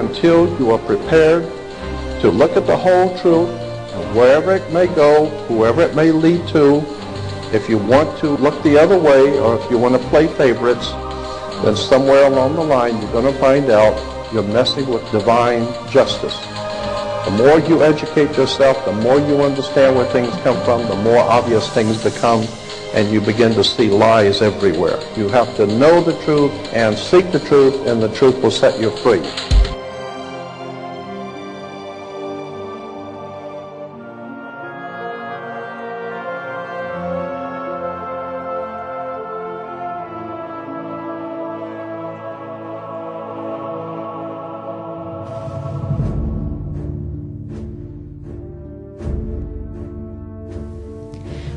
until you are prepared to look at the whole truth, and wherever it may go, whoever it may lead to. If you want to look the other way, or if you want to play favorites, then somewhere along the line you're going to find out you're messing with divine justice. The more you educate yourself, the more you understand where things come from, the more obvious things become, and you begin to see lies everywhere. You have to know the truth and seek the truth, and the truth will set you free.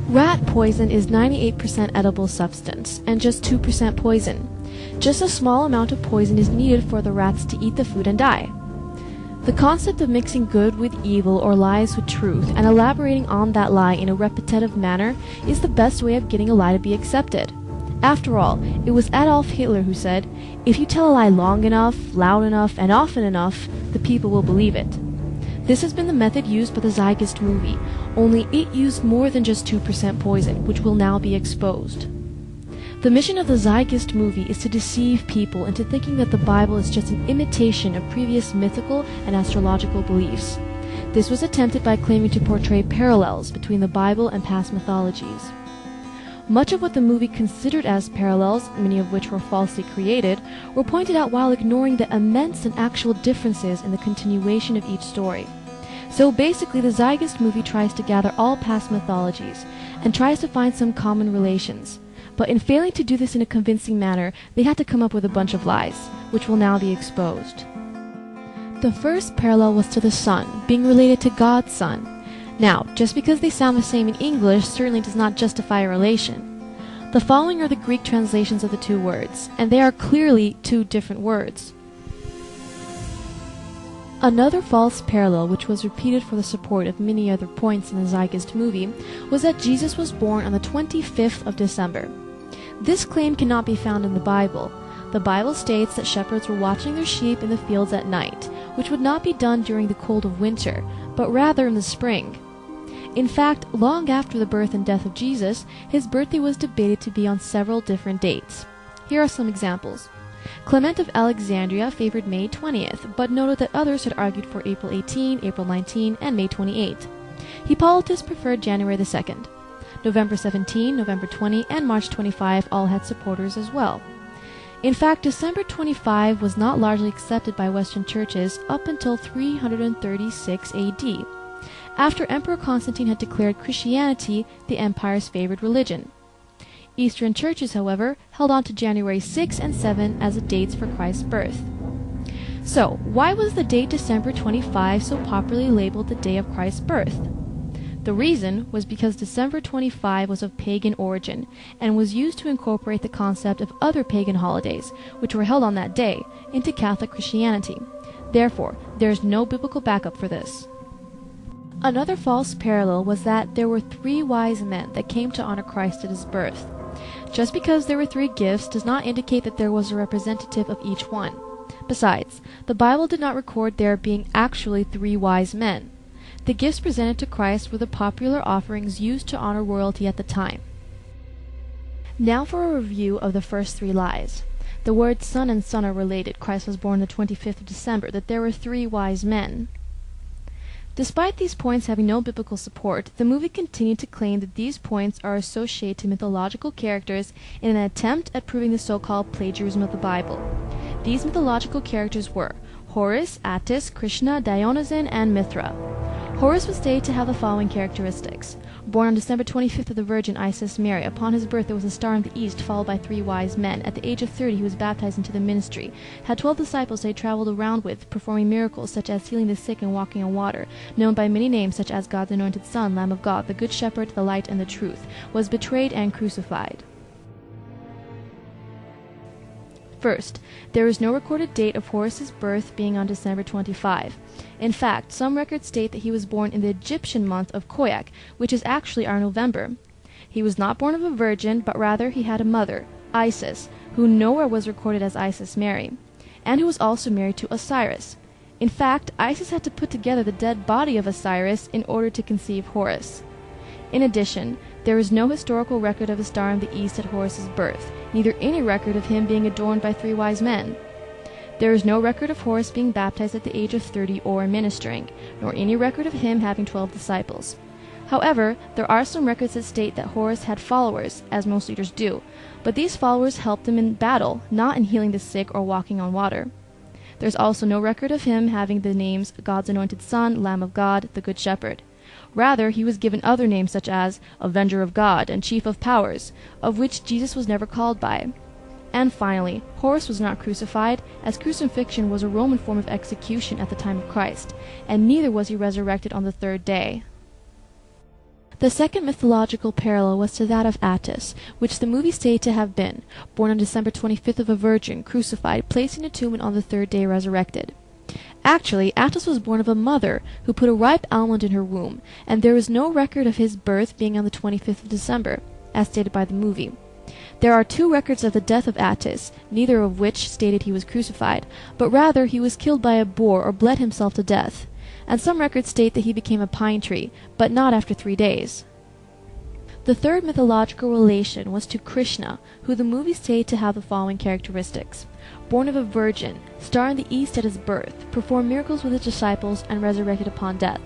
Rat poison is 98% edible substance and just 2% poison. Just a small amount of poison is needed for the rats to eat the food and die. The concept of mixing good with evil or lies with truth and elaborating on that lie in a repetitive manner is the best way of getting a lie to be accepted. After all, it was Adolf Hitler who said, "If you tell a lie long enough, loud enough, and often enough, the people will believe it." This has been the method used by the Zeitgeist movie, only it used more than just 2% poison, which will now be exposed. The mission of the Zeitgeist movie is to deceive people into thinking that the Bible is just an imitation of previous mythical and astrological beliefs. This was attempted by claiming to portray parallels between the Bible and past mythologies. Much of what the movie considered as parallels, many of which were falsely created, were pointed out while ignoring the immense and actual differences in the continuation of each story. So basically, the Zeitgeist movie tries to gather all past mythologies and tries to find some common relations. But in failing to do this in a convincing manner, they had to come up with a bunch of lies, which will now be exposed. The first parallel was to the sun, being related to God's son. Now, just because they sound the same in English certainly does not justify a relation. The following are the Greek translations of the two words, and they are clearly two different words. Another false parallel, which was repeated for the support of many other points in the Zeitgeist movie, was that Jesus was born on the 25th of December. This claim cannot be found in the Bible. The Bible states that shepherds were watching their sheep in the fields at night, which would not be done during the cold of winter, but rather in the spring. In fact, long after the birth and death of Jesus, his birthday was debated to be on several different dates. Here are some examples. Clement of Alexandria favored May 20th, but noted that others had argued for April 18, April 19, and May 28. Hippolytus preferred January the 2nd. November 17, November 20, and March 25 all had supporters as well. In fact, December 25 was not largely accepted by Western churches up until 336 AD. After Emperor Constantine had declared Christianity the empire's favored religion. Eastern churches, however, held on to January 6 and 7 as the dates for Christ's birth. So, why was the date December 25 so popularly labeled the day of Christ's birth? The reason was because December 25 was of pagan origin and was used to incorporate the concept of other pagan holidays, which were held on that day, into Catholic Christianity. Therefore, there is no biblical backup for this. Another false parallel was that there were 3 wise men that came to honor Christ at his birth. Just because there were 3 gifts does not indicate that there was a representative of each one. Besides, the Bible did not record there being actually 3 wise men. The gifts presented to Christ were the popular offerings used to honor royalty at the time. Now for a review of the first 3 lies. The words son and son are related. Christ was born the 25th of December. That there were 3 wise men. Despite these points having no biblical support, the movie continued to claim that these points are associated to mythological characters in an attempt at proving the so-called plagiarism of the Bible. These mythological characters were Horus, Attis, Krishna, Dionysian, and Mithra. Horus was stated to have the following characteristics. Born on December 25th of the Virgin Isis Mary, upon his birth there was a star in the east, followed by 3 wise men. At the age of 30 he was baptized into the ministry. Had 12 disciples they traveled around with, performing miracles such as healing the sick and walking on water. Known by many names such as God's anointed Son, Lamb of God, the Good Shepherd, the Light, and the Truth. Was betrayed and crucified. First, there is no recorded date of Horus's birth being on December 25. In fact, some records state that he was born in the Egyptian month of Khoiak, which is actually our November. He was not born of a virgin, but rather he had a mother, Isis, who nowhere was recorded as Isis Mary, and who was also married to Osiris. In fact, Isis had to put together the dead body of Osiris in order to conceive Horus. In addition, there is no historical record of a star in the east at Horus's birth, neither any record of him being adorned by 3 wise men. There is no record of Horus being baptized at the age of 30 or ministering, nor any record of him having 12 disciples. However, there are some records that state that Horus had followers, as most leaders do, but these followers helped him in battle, not in healing the sick or walking on water. There's also no record of him having the names God's anointed Son, Lamb of God, the Good Shepherd. Rather, he was given other names such as Avenger of God and Chief of Powers, of which Jesus was never called by. And finally, Horus was not crucified, as crucifixion was a Roman form of execution at the time of Christ, and neither was he resurrected on the 3rd day. The second mythological parallel was to that of Attis, which the movie stated to have been born on December 25th of a virgin, crucified, placed in a tomb, and on the 3rd day resurrected. Actually, Attis was born of a mother who put a ripe almond in her womb, and there is no record of his birth being on the 25th of December, as stated by the movie. There are 2 records of the death of Attis, neither of which stated he was crucified, but rather he was killed by a boar or bled himself to death. And some records state that he became a pine tree, but not after 3 days. The third mythological relation was to Krishna, who the movie stated to have the following characteristics. Born of a virgin, star in the east at his birth, performed miracles with his disciples, and resurrected upon death.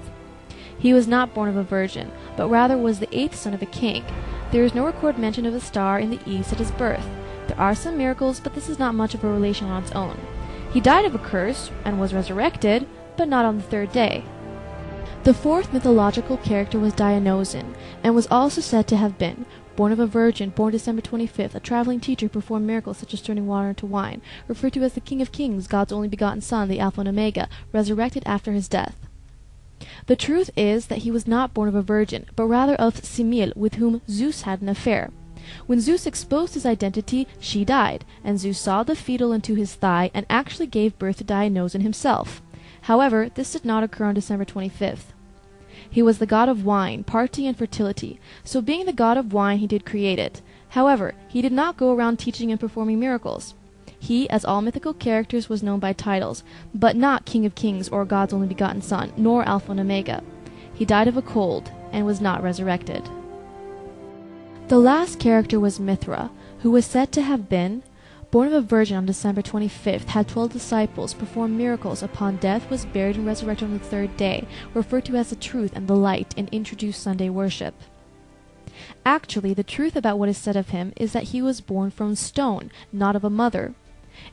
He was not born of a virgin, but rather was the 8th son of a king. There is no recorded mention of a star in the east at his birth. There are some miracles, but this is not much of a relation on its own. He died of a curse, and was resurrected, but not on the 3rd day. The fourth mythological character was Dionysian, and was also said to have been born of a virgin, born December 25th, a traveling teacher who performed miracles such as turning water into wine, referred to as the King of Kings, God's only begotten Son, the Alpha and Omega, resurrected after his death. The truth is that he was not born of a virgin, but rather of Semele, with whom Zeus had an affair. When Zeus exposed his identity, she died, and Zeus sawed the fetal into his thigh and actually gave birth to Dionysian himself. However, this did not occur on December 25th. He was the god of wine, party, and fertility, so being the god of wine he did create it. However, he did not go around teaching and performing miracles. He, as all mythical characters, was known by titles, but not King of Kings or God's only begotten Son, nor Alpha and Omega. He died of a cold, and was not resurrected. The last character was Mithra, who was said to have been born of a virgin on December 25th, had 12 disciples, performed miracles upon death, was buried and resurrected on the 3rd day, referred to as the truth and the light, and introduced Sunday worship. Actually, the truth about what is said of him is that he was born from stone, not of a mother.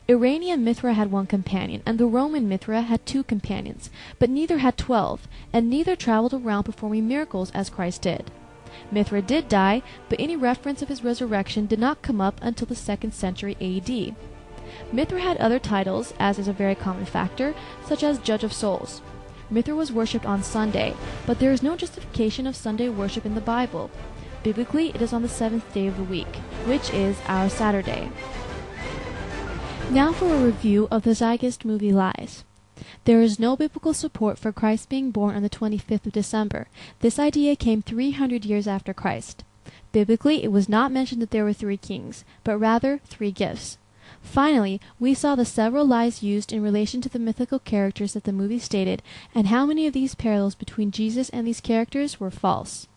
Iranian Mithra had 1 companion, and the Roman Mithra had 2 companions, but neither had 12, and neither traveled around performing miracles as Christ did. Mithra did die, but any reference of his resurrection did not come up until the 2nd century A.D. Mithra had other titles, as is a very common factor, such as Judge of Souls. Mithra was worshipped on Sunday, but there is no justification of Sunday worship in the Bible. Biblically, it is on the 7th day of the week, which is our Saturday. Now for a review of the Zeitgeist movie Lies. There is no biblical support for Christ being born on the 25th of December. This idea came 300 years after Christ. Biblically, it was not mentioned that there were 3 kings, but rather 3 gifts. Finally, we saw the several lies used in relation to the mythical characters that the movie stated, and how many of these parallels between Jesus and these characters were false.